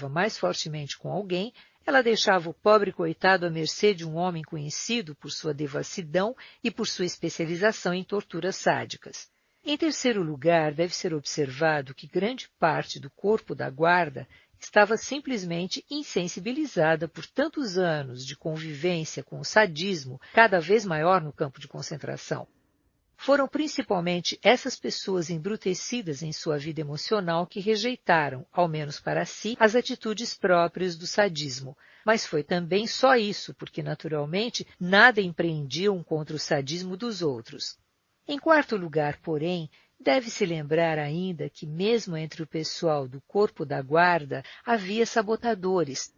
mais fortemente com alguém, ela deixava o pobre coitado à mercê de um homem conhecido por sua devassidão e por sua especialização em torturas sádicas. Em terceiro lugar, deve ser observado que grande parte do corpo da guarda estava simplesmente insensibilizada por tantos anos de convivência com o sadismo cada vez maior no campo de concentração. Foram principalmente essas pessoas embrutecidas em sua vida emocional que rejeitaram, ao menos para si, as atitudes próprias do sadismo. Mas foi também só isso, porque, naturalmente, nada empreendiam contra o sadismo dos outros. Em quarto lugar, porém, deve-se lembrar ainda que, mesmo entre o pessoal do corpo da guarda, havia sabotadores.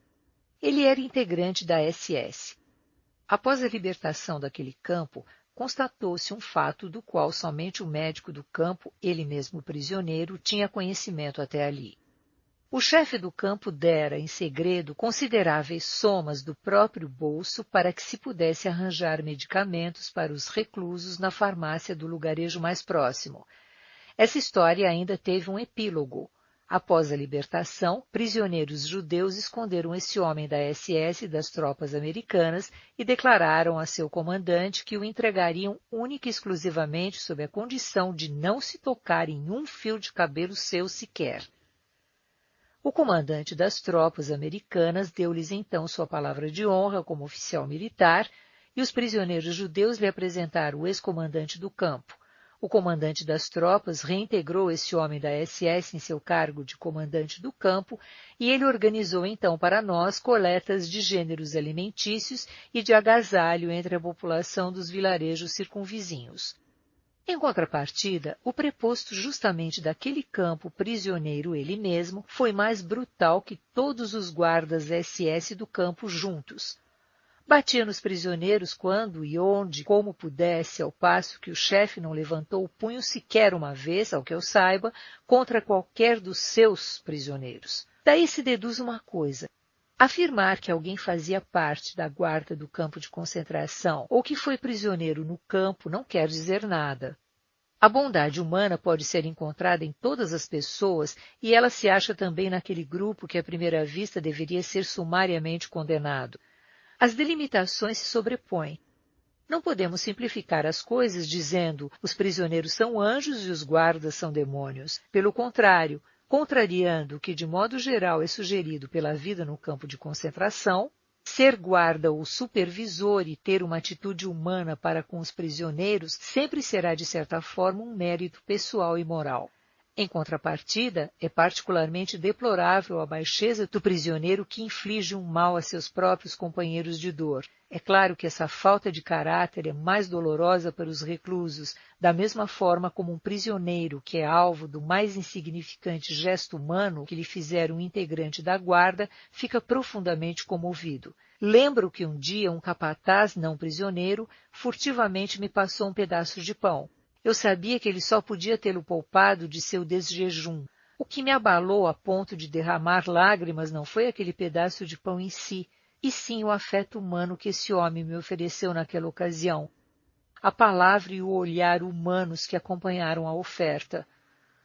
Ele era integrante da SS. Após a libertação daquele campo, constatou-se um fato do qual somente o médico do campo, ele mesmo prisioneiro, tinha conhecimento até ali. O chefe do campo dera, em segredo, consideráveis somas do próprio bolso para que se pudesse arranjar medicamentos para os reclusos na farmácia do lugarejo mais próximo. Essa história ainda teve um epílogo. Após a libertação, prisioneiros judeus esconderam esse homem da SS e das tropas americanas e declararam a seu comandante que o entregariam única e exclusivamente sob a condição de não se tocar em um fio de cabelo seu sequer. O comandante das tropas americanas deu-lhes então sua palavra de honra como oficial militar e os prisioneiros judeus lhe apresentaram o ex-comandante do campo. O comandante das tropas reintegrou esse homem da SS em seu cargo de comandante do campo e ele organizou então para nós coletas de gêneros alimentícios e de agasalho entre a população dos vilarejos circunvizinhos. Em contrapartida, o preposto justamente daquele campo prisioneiro ele mesmo foi mais brutal que todos os guardas SS do campo juntos. Batia nos prisioneiros quando e onde, como pudesse, ao passo que o chefe não levantou o punho sequer uma vez, ao que eu saiba, contra qualquer dos seus prisioneiros. Daí se deduz uma coisa. Afirmar que alguém fazia parte da guarda do campo de concentração ou que foi prisioneiro no campo não quer dizer nada. A bondade humana pode ser encontrada em todas as pessoas e ela se acha também naquele grupo que à primeira vista deveria ser sumariamente condenado. As delimitações se sobrepõem. Não podemos simplificar as coisas dizendo os prisioneiros são anjos e os guardas são demônios. Pelo contrário, contrariando o que de modo geral é sugerido pela vida no campo de concentração, ser guarda ou supervisor e ter uma atitude humana para com os prisioneiros sempre será de certa forma um mérito pessoal e moral. Em contrapartida, é particularmente deplorável a baixeza do prisioneiro que inflige um mal a seus próprios companheiros de dor. É claro que essa falta de caráter é mais dolorosa para os reclusos, da mesma forma como um prisioneiro que é alvo do mais insignificante gesto humano que lhe fizer um integrante da guarda fica profundamente comovido. Lembro que um dia um capataz não prisioneiro furtivamente me passou um pedaço de pão. Eu sabia que ele só podia tê-lo poupado de seu desjejum. O que me abalou a ponto de derramar lágrimas não foi aquele pedaço de pão em si, e sim o afeto humano que esse homem me ofereceu naquela ocasião. A palavra e o olhar humanos que acompanharam a oferta.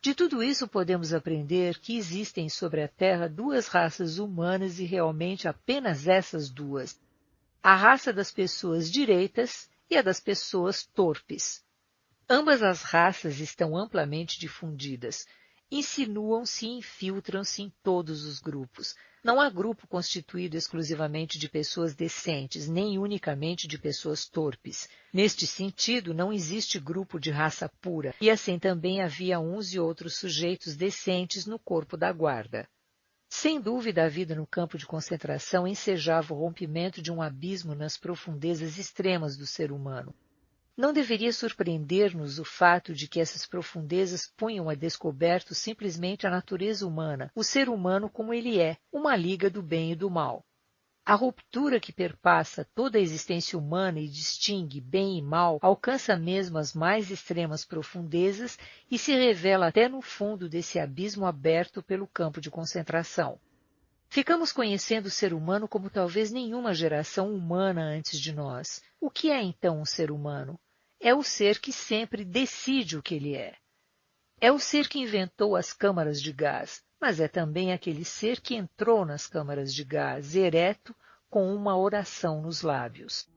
De tudo isso podemos aprender que existem sobre a Terra duas raças humanas e realmente apenas essas duas. A raça das pessoas direitas e a das pessoas torpes. Ambas as raças estão amplamente difundidas, insinuam-se e infiltram-se em todos os grupos. Não há grupo constituído exclusivamente de pessoas decentes, nem unicamente de pessoas torpes. Neste sentido, não existe grupo de raça pura, e assim também havia uns e outros sujeitos decentes no corpo da guarda. Sem dúvida, a vida no campo de concentração ensejava o rompimento de um abismo nas profundezas extremas do ser humano. Não deveria surpreender-nos o fato de que essas profundezas punham a descoberto simplesmente a natureza humana, o ser humano como ele é, uma liga do bem e do mal. A ruptura que perpassa toda a existência humana e distingue bem e mal alcança mesmo as mais extremas profundezas e se revela até no fundo desse abismo aberto pelo campo de concentração. Ficamos conhecendo o ser humano como talvez nenhuma geração humana antes de nós. O que é então um ser humano? É o ser que sempre decide o que ele é. É o ser que inventou as câmaras de gás. mas é também aquele ser que entrou nas câmaras de gás ereto com uma oração nos lábios.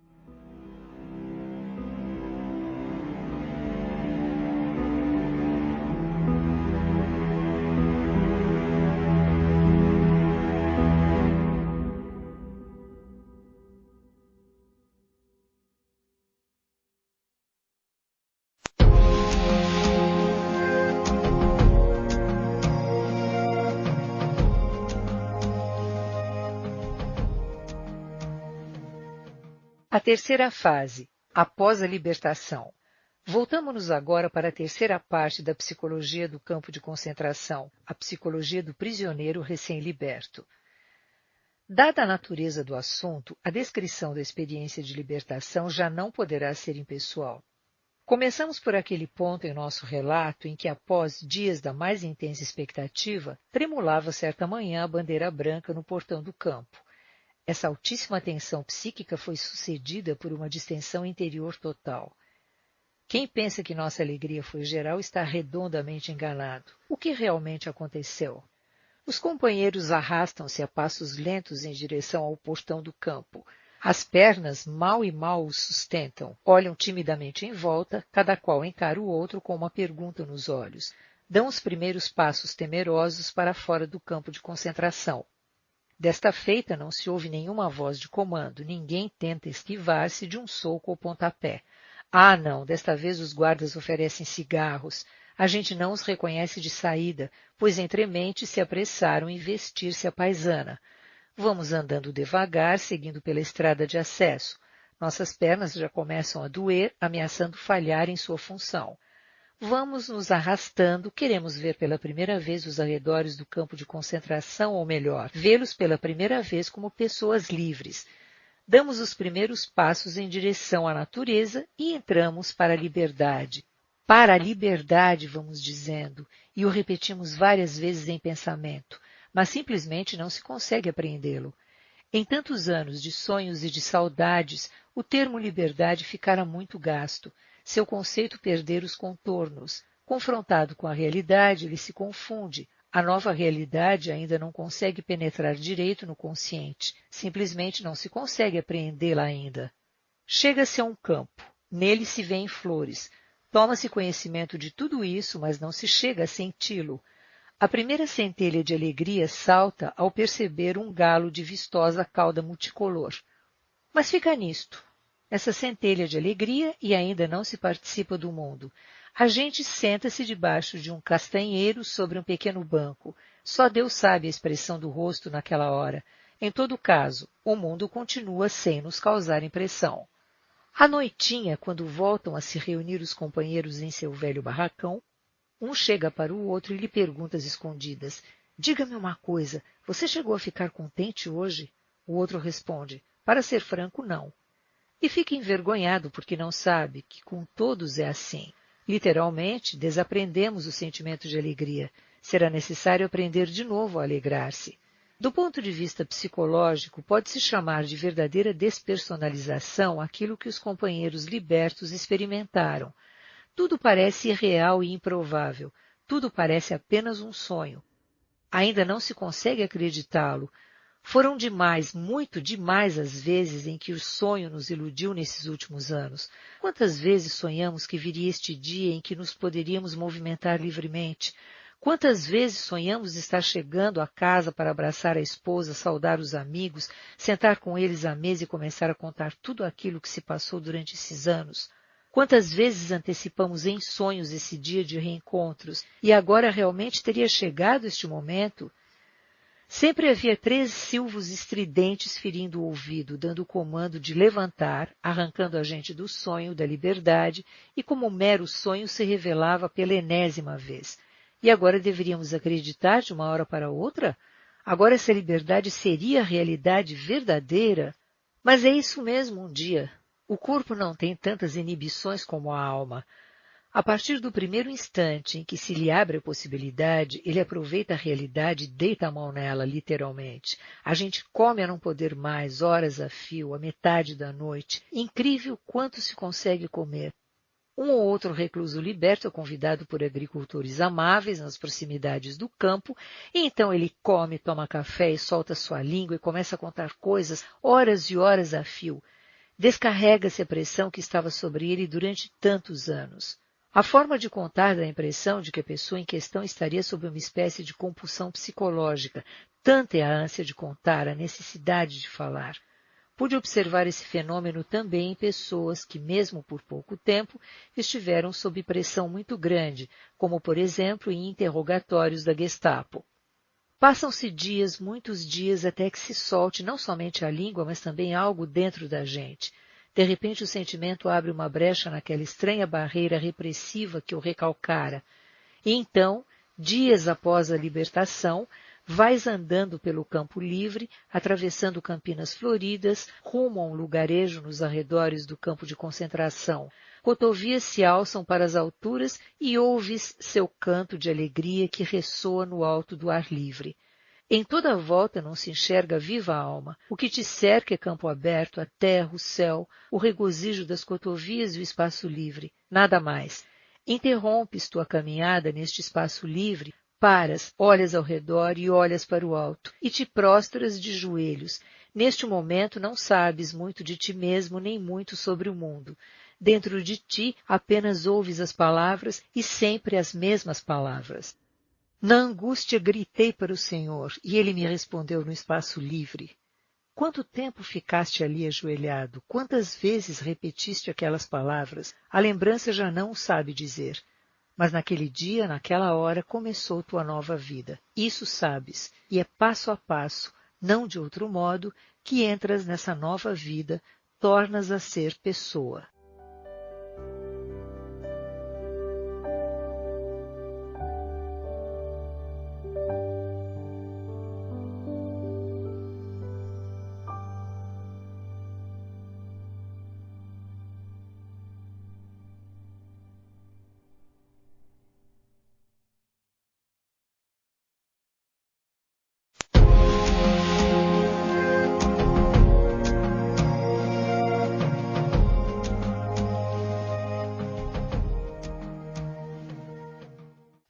A terceira fase, após a libertação. Voltamos-nos agora para a terceira parte da psicologia do campo de concentração, a psicologia do prisioneiro recém-liberto. Dada a natureza do assunto, a descrição da experiência de libertação já não poderá ser impessoal. Começamos por aquele ponto em nosso relato em que, após dias da mais intensa expectativa, tremulava certa manhã a bandeira branca no portão do campo. Essa altíssima tensão psíquica foi sucedida por uma distensão interior total. Quem pensa que nossa alegria foi geral está redondamente enganado. O que realmente aconteceu? Os companheiros arrastam-se a passos lentos em direção ao portão do campo. As pernas mal e mal os sustentam, olham timidamente em volta, cada qual encara o outro com uma pergunta nos olhos. Dão os primeiros passos temerosos para fora do campo de concentração. Desta feita não se ouve nenhuma voz de comando, ninguém tenta esquivar-se de um soco ou pontapé. Ah, não, desta vez os guardas oferecem cigarros. A gente não os reconhece de saída, pois entremente se apressaram em vestir-se à paisana. Vamos andando devagar, seguindo pela estrada de acesso. Nossas pernas já começam a doer, ameaçando falhar em sua função. Vamos nos arrastando, queremos ver pela primeira vez os arredores do campo de concentração, ou melhor, vê-los pela primeira vez como pessoas livres. Damos os primeiros passos em direção à natureza e entramos para a liberdade. Para a liberdade, vamos dizendo, e o repetimos várias vezes em pensamento, mas simplesmente não se consegue apreendê-lo. Em tantos anos de sonhos e de saudades, o termo liberdade ficara muito gasto. Seu conceito perder os contornos. Confrontado com a realidade, ele se confunde. A nova realidade ainda não consegue penetrar direito no consciente. Simplesmente não se consegue apreendê-la ainda. Chega-se a um campo. Nele se vêem flores. Toma-se conhecimento de tudo isso, mas não se chega a senti-lo. A primeira centelha de alegria salta ao perceber um galo de vistosa cauda multicolor. Mas fica nisto. Essa centelha de alegria e ainda não se participa do mundo. A gente senta-se debaixo de um castanheiro sobre um pequeno banco. Só Deus sabe a expressão do rosto naquela hora. Em todo caso, o mundo continua sem nos causar impressão. À noitinha, quando voltam a se reunir os companheiros em seu velho barracão, um chega para o outro e lhe pergunta às escondidas: "Diga-me uma coisa, você chegou a ficar contente hoje?" O outro responde: "Para ser franco, não." E fica envergonhado porque não sabe que com todos é assim. Literalmente, desaprendemos o sentimento de alegria. Será necessário aprender de novo a alegrar-se. Do ponto de vista psicológico, pode-se chamar de verdadeira despersonalização aquilo que os companheiros libertos experimentaram. Tudo parece irreal e improvável. Tudo parece apenas um sonho. Ainda não se consegue acreditá-lo. Foram demais, muito demais as vezes em que o sonho nos iludiu nesses últimos anos. Quantas vezes sonhamos que viria este dia em que nos poderíamos movimentar livremente? Quantas vezes sonhamos estar chegando à casa para abraçar a esposa, saudar os amigos, sentar com eles à mesa e começar a contar tudo aquilo que se passou durante esses anos? Quantas vezes antecipamos em sonhos esse dia de reencontros e agora realmente teria chegado este momento? Sempre havia 3 silvos estridentes ferindo o ouvido, dando o comando de levantar, arrancando a gente do sonho, da liberdade, e como mero sonho se revelava pela enésima vez. E agora deveríamos acreditar de uma hora para outra? Agora essa liberdade seria a realidade verdadeira? Mas é isso mesmo um dia. O corpo não tem tantas inibições como a alma. A partir do primeiro instante em que se lhe abre a possibilidade, ele aproveita a realidade e deita a mão nela, literalmente. A gente come a não poder mais, horas a fio, a metade da noite. Incrível quanto se consegue comer. Um ou outro recluso liberto é convidado por agricultores amáveis nas proximidades do campo, e então ele come, toma café e solta sua língua e começa a contar coisas horas e horas a fio. Descarrega-se a pressão que estava sobre ele durante tantos anos. A forma de contar dá a impressão de que a pessoa em questão estaria sob uma espécie de compulsão psicológica. Tanta é a ânsia de contar, a necessidade de falar. Pude observar esse fenômeno também em pessoas que, mesmo por pouco tempo, estiveram sob pressão muito grande, como, por exemplo, em interrogatórios da Gestapo. Passam-se dias, muitos dias, até que se solte não somente a língua, mas também algo dentro da gente. De repente o sentimento abre uma brecha naquela estranha barreira repressiva que o recalcara. E então, dias após a libertação, vais andando pelo campo livre, atravessando campinas floridas, rumo a um lugarejo nos arredores do campo de concentração. Cotovias se alçam para as alturas e ouves seu canto de alegria que ressoa no alto do ar livre. Em toda a volta não se enxerga viva alma. O que te cerca é campo aberto, a terra, o céu, o regozijo das cotovias e o espaço livre. Nada mais. Interrompes tua caminhada neste espaço livre, paras, olhas ao redor e olhas para o alto, e te prostras de joelhos. Neste momento não sabes muito de ti mesmo nem muito sobre o mundo. Dentro de ti apenas ouves as palavras e sempre as mesmas palavras. Na angústia gritei para o Senhor, e ele me respondeu no espaço livre. Quanto tempo ficaste ali ajoelhado? Quantas vezes repetiste aquelas palavras? A lembrança já não o sabe dizer. Mas naquele dia, naquela hora, começou tua nova vida. Isso sabes, e é passo a passo, não de outro modo, que entras nessa nova vida, tornas a ser pessoa.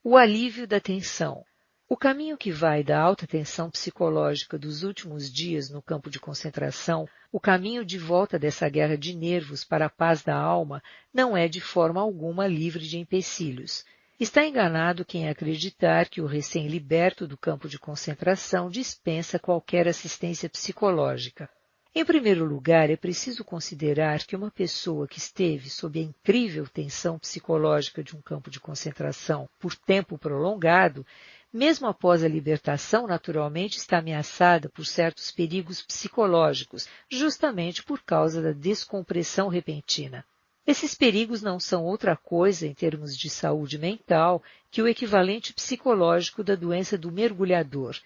O alívio da tensão. O caminho que vai da alta tensão psicológica dos últimos dias no campo de concentração, o caminho de volta dessa guerra de nervos para a paz da alma, não é de forma alguma livre de empecilhos. Está enganado quem acreditar que o recém-liberto do campo de concentração dispensa qualquer assistência psicológica. Em primeiro lugar, é preciso considerar que uma pessoa que esteve sob a incrível tensão psicológica de um campo de concentração por tempo prolongado, mesmo após a libertação, naturalmente está ameaçada por certos perigos psicológicos, justamente por causa da descompressão repentina. Esses perigos não são outra coisa, em termos de saúde mental, que o equivalente psicológico da doença do mergulhador.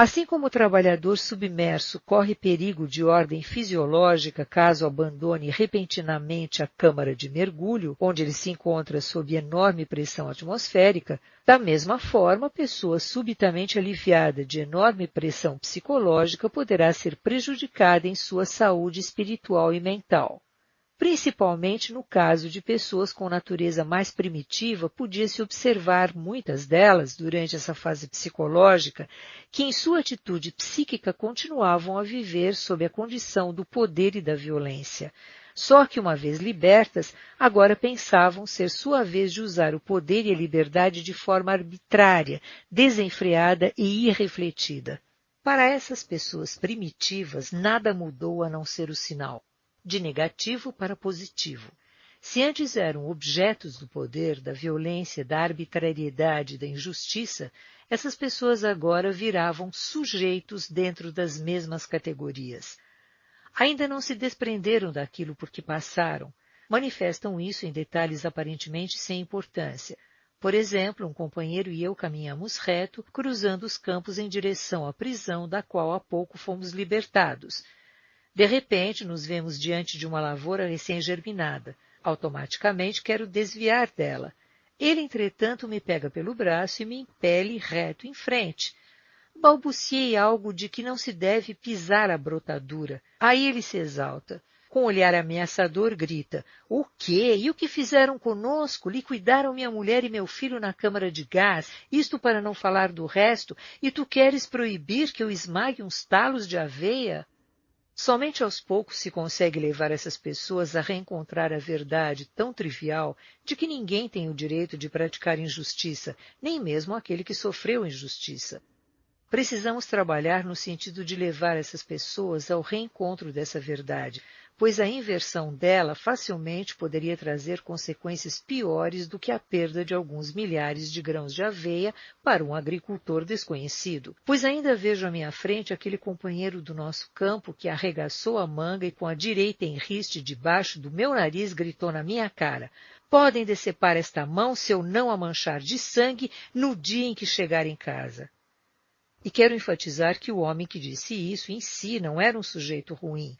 Assim como o trabalhador submerso corre perigo de ordem fisiológica caso abandone repentinamente a câmara de mergulho, onde ele se encontra sob enorme pressão atmosférica, da mesma forma, a pessoa subitamente aliviada de enorme pressão psicológica poderá ser prejudicada em sua saúde espiritual e mental. Principalmente no caso de pessoas com natureza mais primitiva, podia-se observar muitas delas, durante essa fase psicológica, que em sua atitude psíquica continuavam a viver sob a condição do poder e da violência. Só que, uma vez libertas, agora pensavam ser sua vez de usar o poder e a liberdade de forma arbitrária, desenfreada e irrefletida. Para essas pessoas primitivas, nada mudou a não ser o sinal de negativo para positivo. Se antes eram objetos do poder, da violência, da arbitrariedade, da injustiça, essas pessoas agora viravam sujeitos dentro das mesmas categorias. Ainda não se desprenderam daquilo por que passaram. Manifestam isso em detalhes aparentemente sem importância. Por exemplo, um companheiro e eu caminhamos reto, cruzando os campos em direção à prisão da qual há pouco fomos libertados. De repente, nos vemos diante de uma lavoura recém-germinada. Automaticamente quero desviar dela. Ele, entretanto, me pega pelo braço e me impele reto em frente. Balbuciei algo de que não se deve pisar a brotadura. Aí ele se exalta. Com um olhar ameaçador, grita: "O quê? E o que fizeram conosco? Liquidaram minha mulher e meu filho na câmara de gás, isto para não falar do resto, e tu queres proibir que eu esmague uns talos de aveia?" Somente aos poucos se consegue levar essas pessoas a reencontrar a verdade tão trivial de que ninguém tem o direito de praticar injustiça, nem mesmo aquele que sofreu injustiça. Precisamos trabalhar no sentido de levar essas pessoas ao reencontro dessa verdade, pois a inversão dela facilmente poderia trazer consequências piores do que a perda de alguns milhares de grãos de aveia para um agricultor desconhecido. Pois ainda vejo à minha frente aquele companheiro do nosso campo que arregaçou a manga e com a direita em riste debaixo do meu nariz gritou na minha cara: "Podem decepar esta mão se eu não a manchar de sangue no dia em que chegar em casa." E quero enfatizar que o homem que disse isso em si não era um sujeito ruim.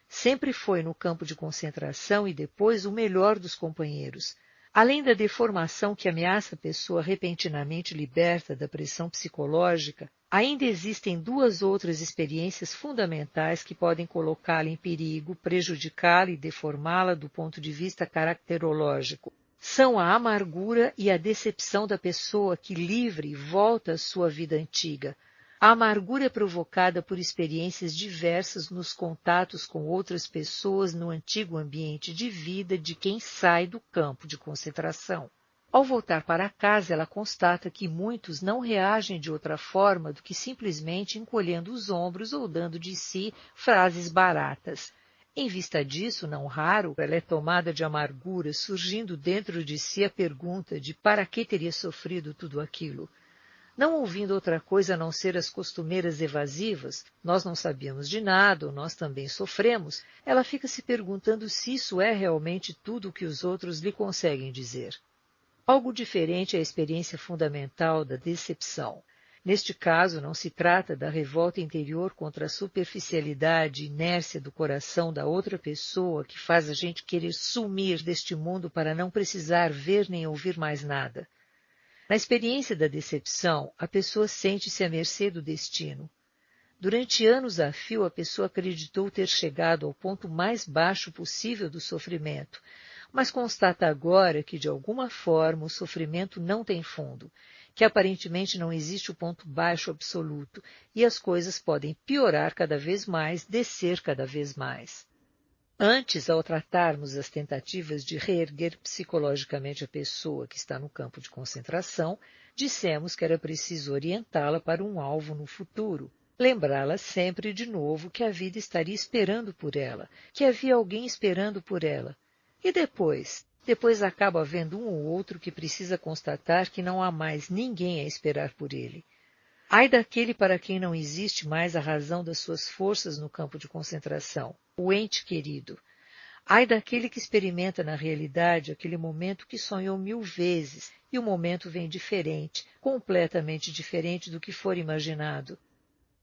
Sempre foi no campo de concentração e depois o melhor dos companheiros. Além da deformação que ameaça a pessoa repentinamente liberta da pressão psicológica, ainda existem duas outras experiências fundamentais que podem colocá-la em perigo, prejudicá-la e deformá-la do ponto de vista caracterológico. São a amargura e a decepção da pessoa que, livre, volta à sua vida antiga. A amargura é provocada por experiências diversas nos contatos com outras pessoas no antigo ambiente de vida de quem sai do campo de concentração. Ao voltar para casa, ela constata que muitos não reagem de outra forma do que simplesmente encolhendo os ombros ou dando de si frases baratas. Em vista disso, não raro, ela é tomada de amargura, surgindo dentro de si a pergunta de para que teria sofrido tudo aquilo. Não ouvindo outra coisa a não ser as costumeiras evasivas, nós não sabíamos de nada, ou nós também sofremos, ela fica se perguntando se isso é realmente tudo o que os outros lhe conseguem dizer. Algo diferente é a experiência fundamental da decepção. Neste caso, não se trata da revolta interior contra a superficialidade e inércia do coração da outra pessoa que faz a gente querer sumir deste mundo para não precisar ver nem ouvir mais nada. Na experiência da decepção, a pessoa sente-se à mercê do destino. Durante anos a fio, a pessoa acreditou ter chegado ao ponto mais baixo possível do sofrimento, mas constata agora que, de alguma forma, o sofrimento não tem fundo, que aparentemente não existe o ponto baixo absoluto e as coisas podem piorar cada vez mais, descer cada vez mais. Antes, ao tratarmos as tentativas de reerguer psicologicamente a pessoa que está no campo de concentração, dissemos que era preciso orientá-la para um alvo no futuro, lembrá-la sempre de novo que a vida estaria esperando por ela, que havia alguém esperando por ela. E depois? Depois acaba havendo um ou outro que precisa constatar que não há mais ninguém a esperar por ele. Ai daquele para quem não existe mais a razão das suas forças no campo de concentração, o ente querido. Ai daquele que experimenta na realidade aquele momento que sonhou 1000 vezes, e o momento vem diferente, completamente diferente do que for imaginado.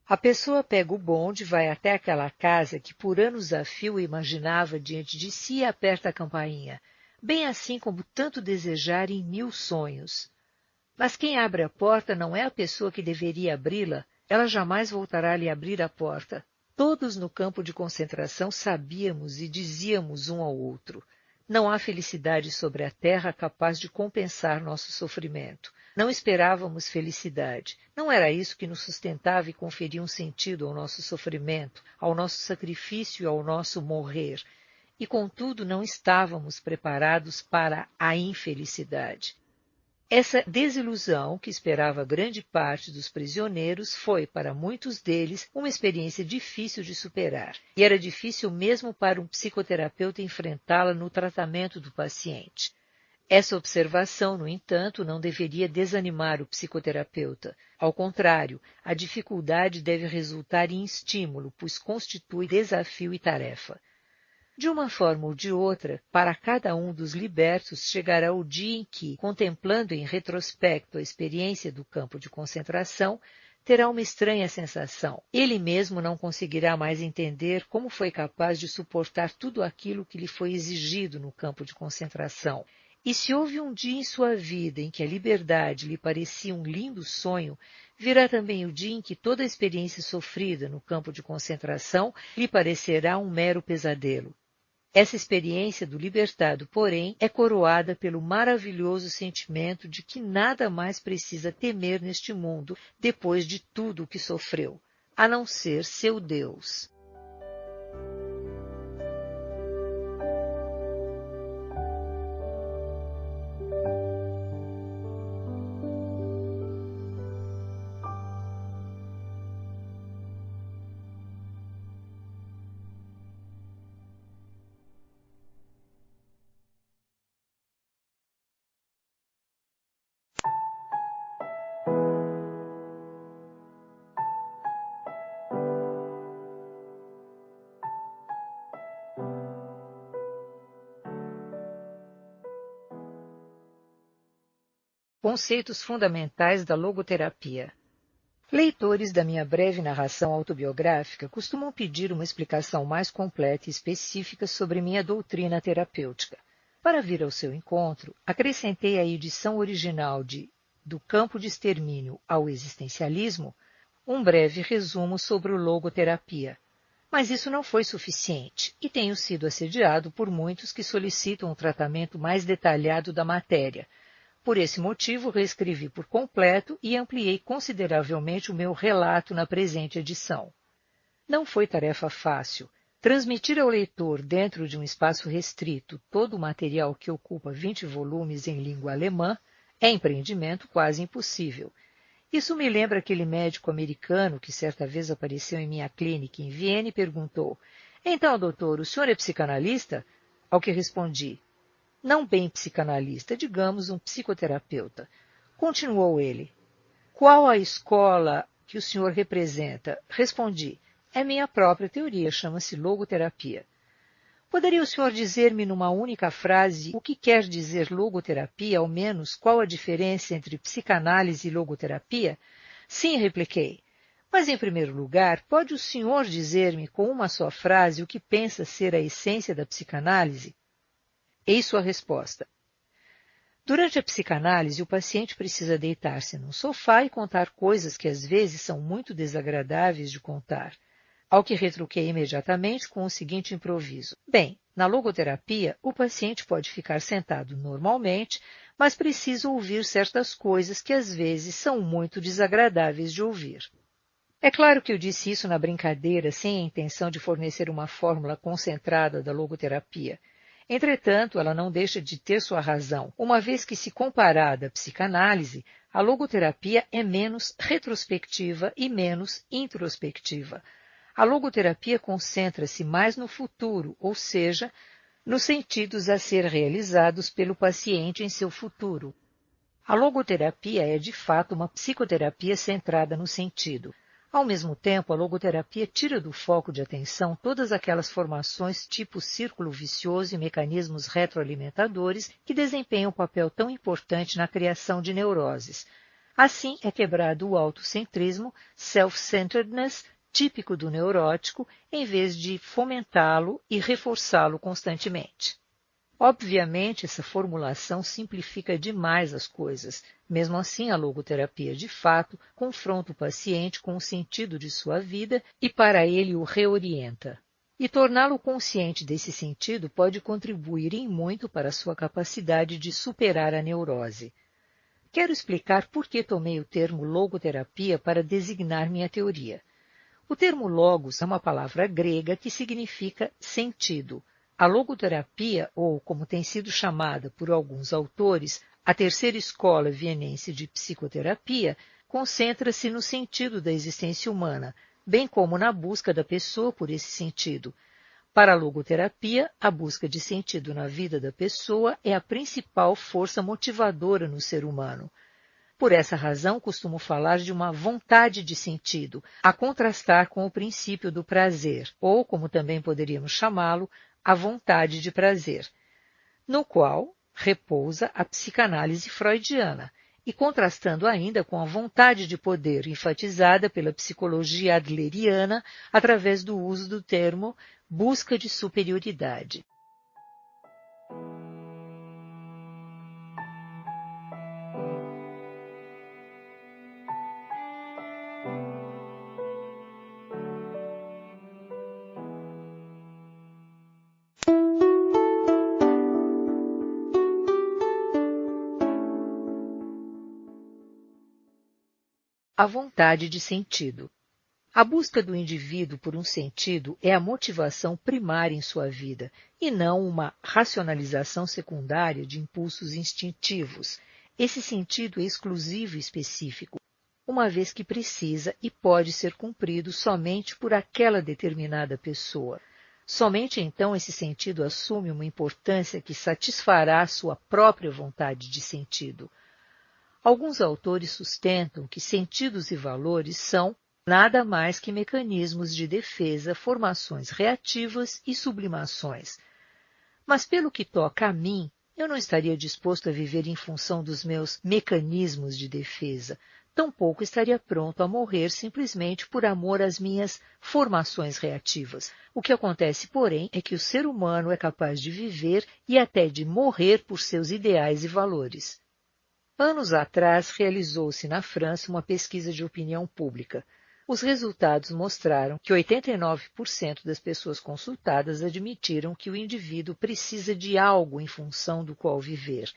A pessoa pega o bonde, vai até aquela casa que por anos a fio imaginava diante de si e aperta a campainha, bem assim como tanto desejar em 1000 sonhos. Mas quem abre a porta não é a pessoa que deveria abri-la, ela jamais voltará a lhe abrir a porta. Todos no campo de concentração sabíamos e dizíamos um ao outro: não há felicidade sobre a terra capaz de compensar nosso sofrimento. Não esperávamos felicidade. Não era isso que nos sustentava e conferia um sentido ao nosso sofrimento, ao nosso sacrifício e ao nosso morrer. E, contudo, não estávamos preparados para a infelicidade. Essa desilusão, que esperava grande parte dos prisioneiros, foi, para muitos deles, uma experiência difícil de superar. E era difícil mesmo para um psicoterapeuta enfrentá-la no tratamento do paciente. Essa observação, no entanto, não deveria desanimar o psicoterapeuta. Ao contrário, a dificuldade deve resultar em estímulo, pois constitui desafio e tarefa. De uma forma ou de outra, para cada um dos libertos chegará o dia em que, contemplando em retrospecto a experiência do campo de concentração, terá uma estranha sensação. Ele mesmo não conseguirá mais entender como foi capaz de suportar tudo aquilo que lhe foi exigido no campo de concentração. E se houve um dia em sua vida em que a liberdade lhe parecia um lindo sonho, virá também o dia em que toda a experiência sofrida no campo de concentração lhe parecerá um mero pesadelo. Essa experiência do libertado, porém, é coroada pelo maravilhoso sentimento de que nada mais precisa temer neste mundo depois de tudo o que sofreu, a não ser seu Deus. Conceitos fundamentais da logoterapia. Leitores da minha breve narração autobiográfica costumam pedir uma explicação mais completa e específica sobre minha doutrina terapêutica. Para vir ao seu encontro, acrescentei à edição original de Do Campo de Extermínio ao Existencialismo um breve resumo sobre o logoterapia. Mas isso não foi suficiente e tenho sido assediado por muitos que solicitam um tratamento mais detalhado da matéria. Por esse motivo, reescrevi por completo e ampliei consideravelmente o meu relato na presente edição. Não foi tarefa fácil. Transmitir ao leitor, dentro de um espaço restrito, todo o material que ocupa 20 volumes em língua alemã é empreendimento quase impossível. Isso me lembra aquele médico americano que certa vez apareceu em minha clínica em Viena e perguntou: "Então, doutor, o senhor é psicanalista?" Ao que respondi: "Não bem psicanalista, digamos um psicoterapeuta." Continuou ele: "Qual a escola que o senhor representa?" Respondi: "É minha própria teoria, chama-se logoterapia." "Poderia o senhor dizer-me numa única frase o que quer dizer logoterapia, ao menos qual a diferença entre psicanálise e logoterapia?" "Sim", repliquei. "Mas, em primeiro lugar, pode o senhor dizer-me com uma só frase o que pensa ser a essência da psicanálise?" Eis sua resposta. Durante a psicanálise, o paciente precisa deitar-se num sofá e contar coisas que às vezes são muito desagradáveis de contar. Ao que retruquei imediatamente com o seguinte improviso: "Bem, na logoterapia, o paciente pode ficar sentado normalmente, mas precisa ouvir certas coisas que às vezes são muito desagradáveis de ouvir." É claro que eu disse isso na brincadeira, sem a intenção de fornecer uma fórmula concentrada da logoterapia. Entretanto, ela não deixa de ter sua razão, uma vez que, se comparada à psicanálise, a logoterapia é menos retrospectiva e menos introspectiva. A logoterapia concentra-se mais no futuro, ou seja, nos sentidos a ser realizados pelo paciente em seu futuro. A logoterapia é, de fato, uma psicoterapia centrada no sentido. Ao mesmo tempo, a logoterapia tira do foco de atenção todas aquelas formações tipo círculo vicioso e mecanismos retroalimentadores que desempenham um papel tão importante na criação de neuroses. Assim, é quebrado o autocentrismo, self-centeredness, típico do neurótico, em vez de fomentá-lo e reforçá-lo constantemente. Obviamente, essa formulação simplifica demais as coisas. Mesmo assim, a logoterapia, de fato, confronta o paciente com o sentido de sua vida e para ele o reorienta. E torná-lo consciente desse sentido pode contribuir em muito para a sua capacidade de superar a neurose. Quero explicar por que tomei o termo logoterapia para designar minha teoria. O termo logos é uma palavra grega que significa sentido. A logoterapia, ou como tem sido chamada por alguns autores, a terceira escola vienense de psicoterapia, concentra-se no sentido da existência humana, bem como na busca da pessoa por esse sentido. Para a logoterapia, a busca de sentido na vida da pessoa é a principal força motivadora no ser humano. Por essa razão, costumo falar de uma vontade de sentido, a contrastar com o princípio do prazer, ou, como também poderíamos chamá-lo, a vontade de prazer, no qual repousa a psicanálise freudiana, e contrastando ainda com a vontade de poder enfatizada pela psicologia adleriana através do uso do termo busca de superioridade. A vontade de sentido. A busca do indivíduo por um sentido é a motivação primária em sua vida, e não uma racionalização secundária de impulsos instintivos. Esse sentido é exclusivo e específico, uma vez que precisa e pode ser cumprido somente por aquela determinada pessoa. Somente então esse sentido assume uma importância que satisfará sua própria vontade de sentido. Alguns autores sustentam que sentidos e valores são nada mais que mecanismos de defesa, formações reativas e sublimações. Mas pelo que toca a mim, eu não estaria disposto a viver em função dos meus mecanismos de defesa. Tampouco estaria pronto a morrer simplesmente por amor às minhas formações reativas. O que acontece, porém, é que o ser humano é capaz de viver e até de morrer por seus ideais e valores. Anos atrás, realizou-se na França uma pesquisa de opinião pública. Os resultados mostraram que 89% das pessoas consultadas admitiram que o indivíduo precisa de algo em função do qual viver,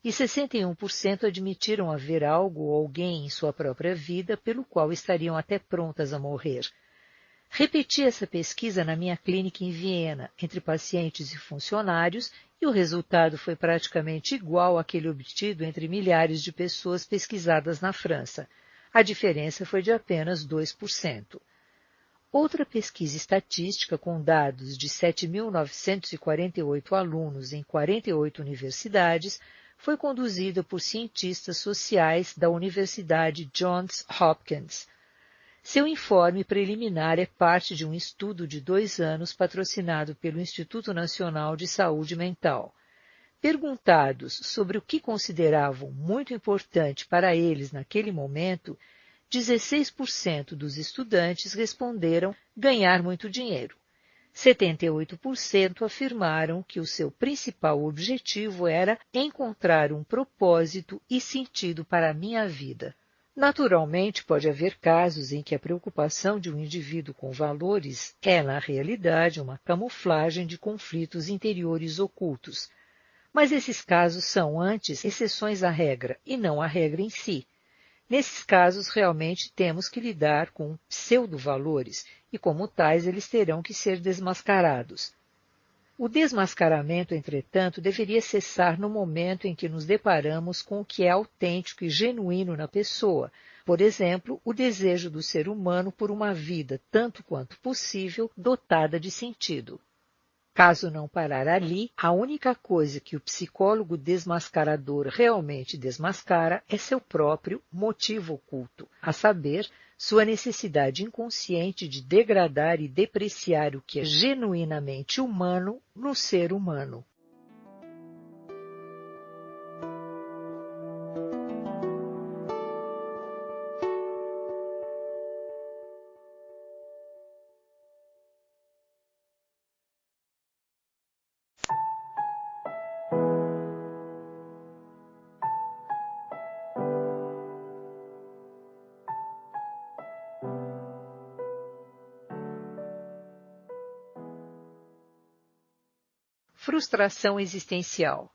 e 61% admitiram haver algo ou alguém em sua própria vida pelo qual estariam até prontas a morrer. Repeti essa pesquisa na minha clínica em Viena, entre pacientes e funcionários, e o resultado foi praticamente igual àquele obtido entre milhares de pessoas pesquisadas na França. A diferença foi de apenas 2%. Outra pesquisa estatística com dados de 7.948 alunos em 48 universidades foi conduzida por cientistas sociais da Universidade Johns Hopkins. Seu informe preliminar é parte de um estudo de 2 anos patrocinado pelo Instituto Nacional de Saúde Mental. Perguntados sobre o que consideravam muito importante para eles naquele momento, 16% dos estudantes responderam ganhar muito dinheiro. 78% afirmaram que o seu principal objetivo era encontrar um propósito e sentido para a minha vida. Naturalmente, pode haver casos em que a preocupação de um indivíduo com valores é, na realidade, uma camuflagem de conflitos interiores ocultos. Mas esses casos são, antes, exceções à regra, e não a regra em si. Nesses casos, realmente temos que lidar com pseudo-valores, e como tais eles terão que ser desmascarados. O desmascaramento, entretanto, deveria cessar no momento em que nos deparamos com o que é autêntico e genuíno na pessoa, por exemplo, o desejo do ser humano por uma vida, tanto quanto possível, dotada de sentido. Caso não parar ali, a única coisa que o psicólogo desmascarador realmente desmascara é seu próprio motivo oculto, a saber, sua necessidade inconsciente de degradar e depreciar o que é genuinamente humano no ser humano. Frustração existencial.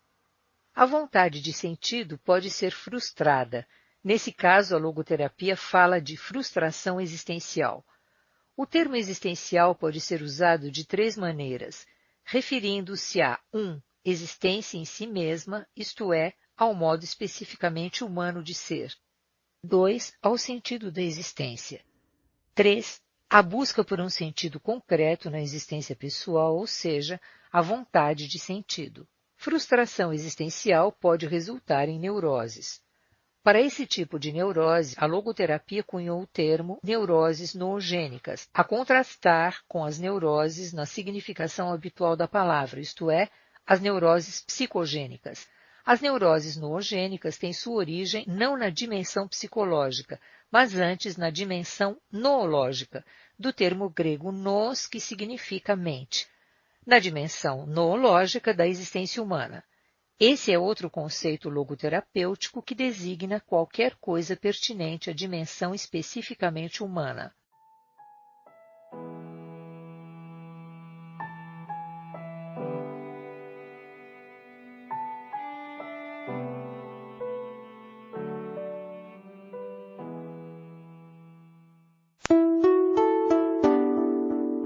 A vontade de sentido pode ser frustrada. Nesse caso, a logoterapia fala de frustração existencial. O termo existencial pode ser usado de 3 maneiras, referindo-se a 1. Existência em si mesma, isto é, ao modo especificamente humano de ser. 2. Ao sentido da existência. 3. A busca por um sentido concreto na existência pessoal, ou seja, a vontade de sentido. Frustração existencial pode resultar em neuroses. Para esse tipo de neurose, a logoterapia cunhou o termo neuroses noogênicas, a contrastar com as neuroses na significação habitual da palavra, isto é, as neuroses psicogênicas. As neuroses noogênicas têm sua origem não na dimensão psicológica, mas antes na dimensão noológica, do termo grego nous, que significa mente, na dimensão noológica da existência humana. Esse é outro conceito logoterapêutico que designa qualquer coisa pertinente à dimensão especificamente humana.